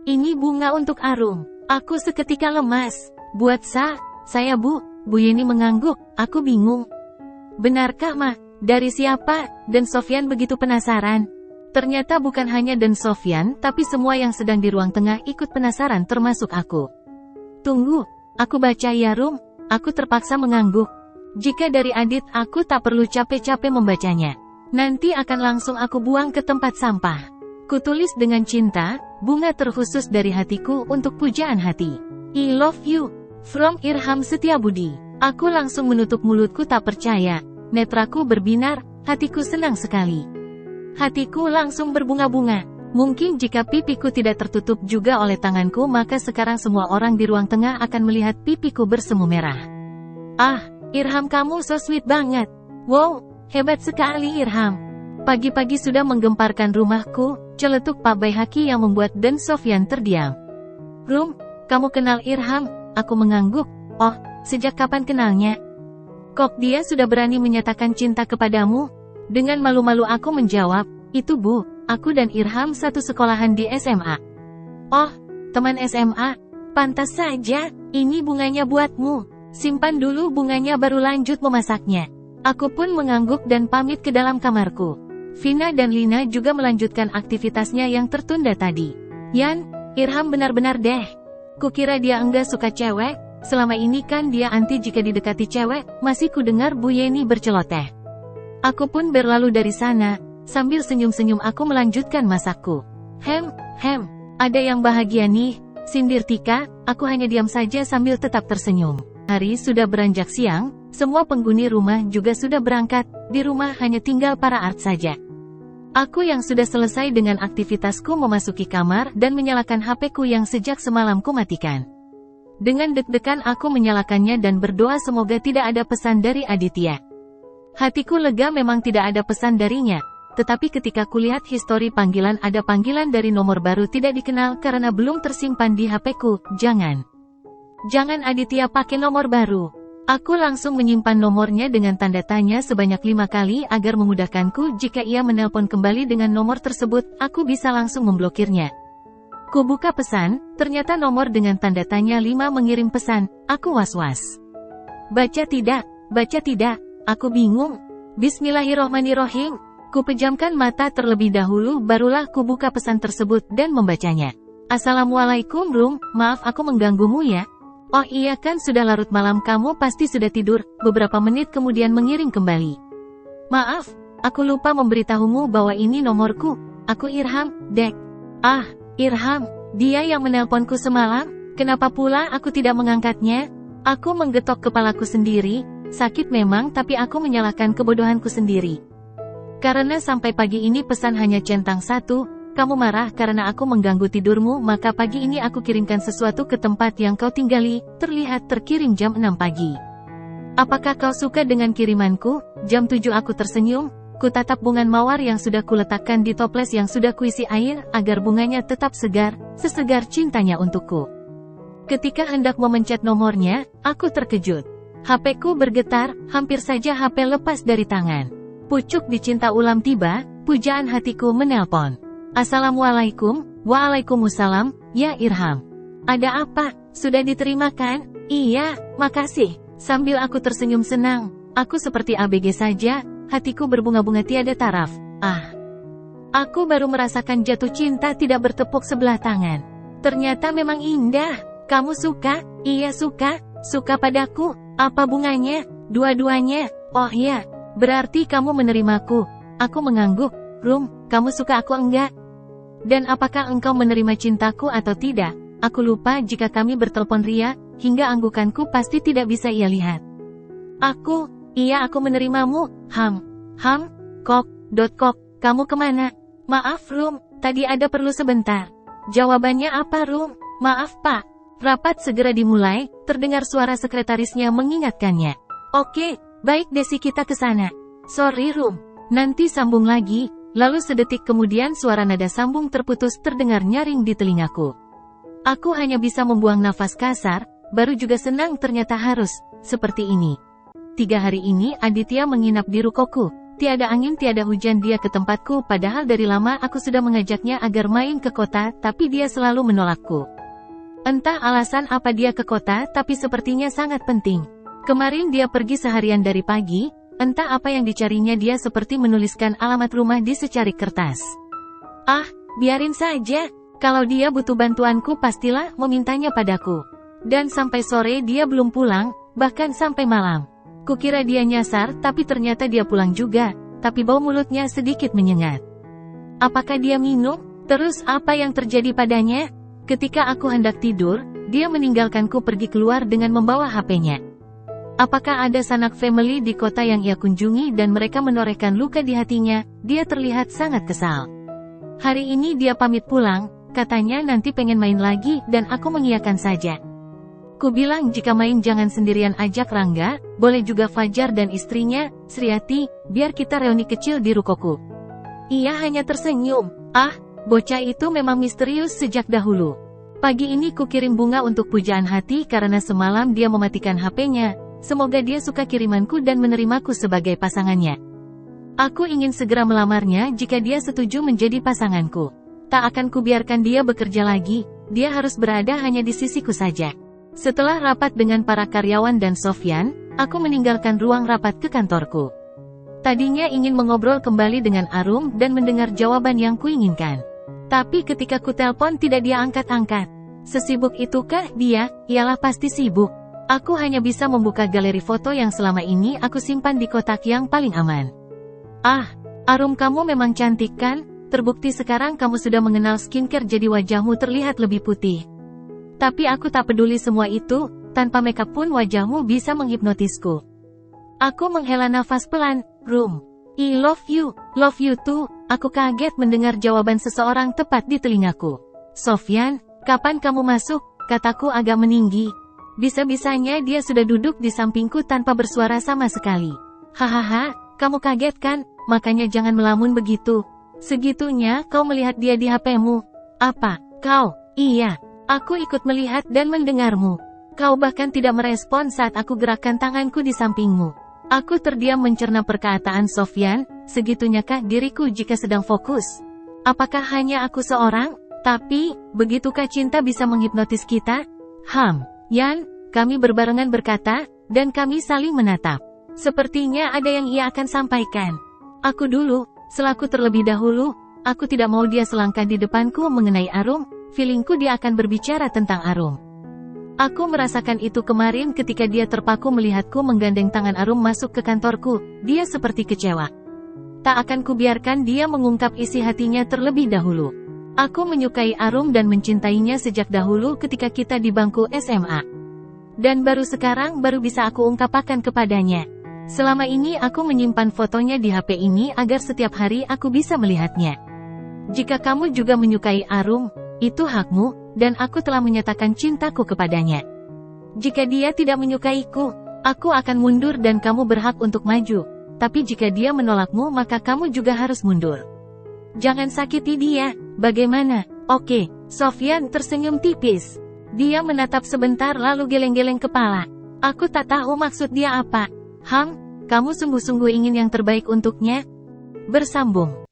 Ini bunga untuk Arum. Aku seketika lemas. Buat saya Bu Yeni mengangguk, aku bingung. Benarkah Ma? Dari siapa? Dan Sofyan begitu penasaran. Ternyata bukan hanya Dan Sofyan, tapi semua yang sedang di ruang tengah ikut penasaran termasuk aku. Tunggu, aku baca ya Rum, aku terpaksa mengangguk. Jika dari Adit aku tak perlu capek-capek membacanya. Nanti akan langsung aku buang ke tempat sampah. Kutulis dengan cinta, bunga terkhusus dari hatiku untuk pujaan hati. I love you. From Irham Setiabudi. Aku langsung menutup mulutku tak percaya. Netraku berbinar, hatiku senang sekali. Hatiku langsung berbunga-bunga. Mungkin jika pipiku tidak tertutup juga oleh tanganku maka sekarang semua orang di ruang tengah akan melihat pipiku bersemu merah. Ah, Irham kamu so sweet banget. Wow, hebat sekali Irham. Pagi-pagi sudah menggemparkan rumahku, celetuk Pak Baihaki yang membuat Dan Sofyan terdiam. Rum, kamu kenal Irham? Aku mengangguk. Oh, sejak kapan kenalnya? Kok dia sudah berani menyatakan cinta kepadamu? Dengan malu-malu aku menjawab, itu Bu, aku dan Irham satu sekolahan di SMA. Oh, teman SMA? Pantas saja, ini bunganya buatmu. Simpan dulu bunganya baru lanjut memasaknya. Aku pun mengangguk dan pamit ke dalam kamarku. Vina dan Lina juga melanjutkan aktivitasnya yang tertunda tadi. Yan, Irham benar-benar deh. Kukira dia enggak suka cewek, selama ini kan dia anti jika didekati cewek, masih kudengar Bu Yeni berceloteh. Aku pun berlalu dari sana, sambil senyum-senyum aku melanjutkan masakku. Ada yang bahagia nih, sindir Tika, aku hanya diam saja sambil tetap tersenyum. Hari sudah beranjak siang, semua penghuni rumah juga sudah berangkat, di rumah hanya tinggal para art saja. Aku yang sudah selesai dengan aktivitasku memasuki kamar dan menyalakan HP-ku yang sejak semalam ku matikan. Dengan deg-degan aku menyalakannya dan berdoa semoga tidak ada pesan dari Aditya. Hatiku lega memang tidak ada pesan darinya, tetapi ketika kulihat histori panggilan ada panggilan dari nomor baru tidak dikenal karena belum tersimpan di HP-ku, jangan Aditya pakai nomor baru. Aku langsung menyimpan nomornya dengan tanda tanya sebanyak 5 kali agar memudahkanku jika ia menelpon kembali dengan nomor tersebut, aku bisa langsung memblokirnya. Ku buka pesan, ternyata nomor dengan tanda tanya 5 mengirim pesan, aku was-was. Baca tidak, aku bingung. Bismillahirrohmanirrohim. Ku pejamkan mata terlebih dahulu barulah ku buka pesan tersebut dan membacanya. Assalamualaikum Rum, maaf aku mengganggumu ya. Oh iya kan sudah larut malam kamu pasti sudah tidur, beberapa menit kemudian mengirim kembali. Maaf, aku lupa memberitahumu bahwa ini nomorku, aku Irham, Dek. Ah, Irham, dia yang menelponku semalam, kenapa pula aku tidak mengangkatnya? Aku menggetok kepalaku sendiri, sakit memang tapi aku menyalahkan kebodohanku sendiri. Karena sampai pagi ini pesan hanya centang 1, kamu marah karena aku mengganggu tidurmu maka pagi ini aku kirimkan sesuatu ke tempat yang kau tinggali, terlihat terkirim jam 6 pagi. Apakah kau suka dengan kirimanku? Jam 7 aku tersenyum, ku tatap bunga mawar yang sudah kuletakkan di toples yang sudah kuisi air, agar bunganya tetap segar, sesegar cintanya untukku. Ketika hendak memencet nomornya, aku terkejut. HP-ku bergetar, hampir saja HP lepas dari tangan. Pucuk dicinta ulam tiba, pujaan hatiku menelpon. Assalamualaikum, waalaikumsalam, ya Irham. Ada apa? Sudah diterima kan? Iya, makasih. Sambil aku tersenyum senang, aku seperti ABG saja, hatiku berbunga-bunga tiada taraf. Ah, aku baru merasakan jatuh cinta tidak bertepuk sebelah tangan. Ternyata memang indah. Kamu suka? Iya suka padaku. Apa bunganya? Dua-duanya. Oh ya, berarti kamu menerimaku. Aku mengangguk. Rum, kamu suka aku enggak? Dan apakah engkau menerima cintaku atau tidak? Aku lupa jika kami bertelepon Ria, hingga anggukanku pasti tidak bisa ia lihat. Iya aku menerimamu, kok, kamu kemana? Maaf Rum, tadi ada perlu sebentar. Jawabannya apa Rum? Maaf Pak. Rapat segera dimulai, terdengar suara sekretarisnya mengingatkannya. Oke, baik Desi kita ke sana. Sorry Rum, nanti sambung lagi. Lalu sedetik kemudian suara nada sambung terputus terdengar nyaring di telingaku. Aku hanya bisa membuang nafas kasar, baru juga senang ternyata harus seperti ini. 3 hari ini Aditya menginap di rukoku. Tiada angin tiada hujan dia ke tempatku, padahal dari lama aku sudah mengajaknya agar main ke kota, tapi dia selalu menolakku. Entah alasan apa dia ke kota, tapi sepertinya sangat penting. Kemarin dia pergi seharian dari pagi, entah apa yang dicarinya, dia seperti menuliskan alamat rumah di secarik kertas. Ah, biarin saja. Kalau dia butuh bantuanku pastilah memintanya padaku. Dan sampai sore dia belum pulang, bahkan sampai malam. Kukira dia nyasar, tapi ternyata dia pulang juga, tapi bau mulutnya sedikit menyengat. Apakah dia minum? Terus apa yang terjadi padanya? Ketika aku hendak tidur, dia meninggalkanku pergi keluar dengan membawa HP-nya. Apakah ada sanak family di kota yang ia kunjungi dan mereka menorehkan luka di hatinya? Dia terlihat sangat kesal. Hari ini dia pamit pulang, katanya nanti pengen main lagi, dan aku mengiyakan saja. Ku bilang jika main jangan sendirian, ajak Rangga, boleh juga Fajar dan istrinya, Sriati, biar kita reuni kecil di rukoku. Ia hanya tersenyum. Ah, bocah itu memang misterius sejak dahulu. Pagi ini ku kirim bunga untuk pujaan hati karena semalam dia mematikan HP-nya. Semoga dia suka kirimanku dan menerimaku sebagai pasangannya. Aku ingin segera melamarnya jika dia setuju menjadi pasanganku. Tak akan kubiarkan dia bekerja lagi, dia harus berada hanya di sisiku saja. Setelah rapat dengan para karyawan dan Sofyan, aku meninggalkan ruang rapat ke kantorku. Tadinya ingin mengobrol kembali dengan Arum dan mendengar jawaban yang kuinginkan. Tapi ketika ku telepon tidak dia angkat-angkat. Sesibuk itukah dia? Ialah pasti sibuk. Aku hanya bisa membuka galeri foto yang selama ini aku simpan di kotak yang paling aman. Ah, Arum, kamu memang cantik kan? Terbukti sekarang kamu sudah mengenal skincare jadi wajahmu terlihat lebih putih. Tapi aku tak peduli semua itu, tanpa makeup pun wajahmu bisa menghipnotisku. Aku menghela nafas pelan. Rum, I love you too. Aku kaget mendengar jawaban seseorang tepat di telingaku. Sofyan, kapan kamu masuk? Kataku agak meninggi. Bisa-bisanya dia sudah duduk di sampingku tanpa bersuara sama sekali. Hahaha, kamu kaget kan? Makanya jangan melamun begitu. Segitunya kau melihat dia di HP-mu. Apa? Kau? Iya. Aku ikut melihat dan mendengarmu. Kau bahkan tidak merespon saat aku gerakkan tanganku di sampingmu. Aku terdiam mencerna perkataan Sofyan. Segitunyakah diriku jika sedang fokus? Apakah hanya aku seorang? Tapi, begitukah cinta bisa menghipnotis kita? Yan, kami berbarengan berkata, dan kami saling menatap. Sepertinya ada yang ia akan sampaikan. Aku dulu, selaku terlebih dahulu, aku tidak mau dia selangkah di depanku mengenai Arum, feelingku dia akan berbicara tentang Arum. Aku merasakan itu kemarin ketika dia terpaku melihatku menggandeng tangan Arum masuk ke kantorku, dia seperti kecewa. Tak akan kubiarkan dia mengungkap isi hatinya terlebih dahulu. Aku menyukai Arum dan mencintainya sejak dahulu ketika kita di bangku SMA. Dan baru sekarang bisa aku ungkapkan kepadanya. Selama ini aku menyimpan fotonya di HP ini agar setiap hari aku bisa melihatnya. Jika kamu juga menyukai Arum, itu hakmu, dan aku telah menyatakan cintaku kepadanya. Jika dia tidak menyukaiku, aku akan mundur dan kamu berhak untuk maju. Tapi jika dia menolakmu maka kamu juga harus mundur. Jangan sakiti dia, bagaimana? Oke, Sofyan tersenyum tipis. Dia menatap sebentar lalu geleng-geleng kepala. Aku tak tahu maksud dia apa. Kamu sungguh-sungguh ingin yang terbaik untuknya? Bersambung.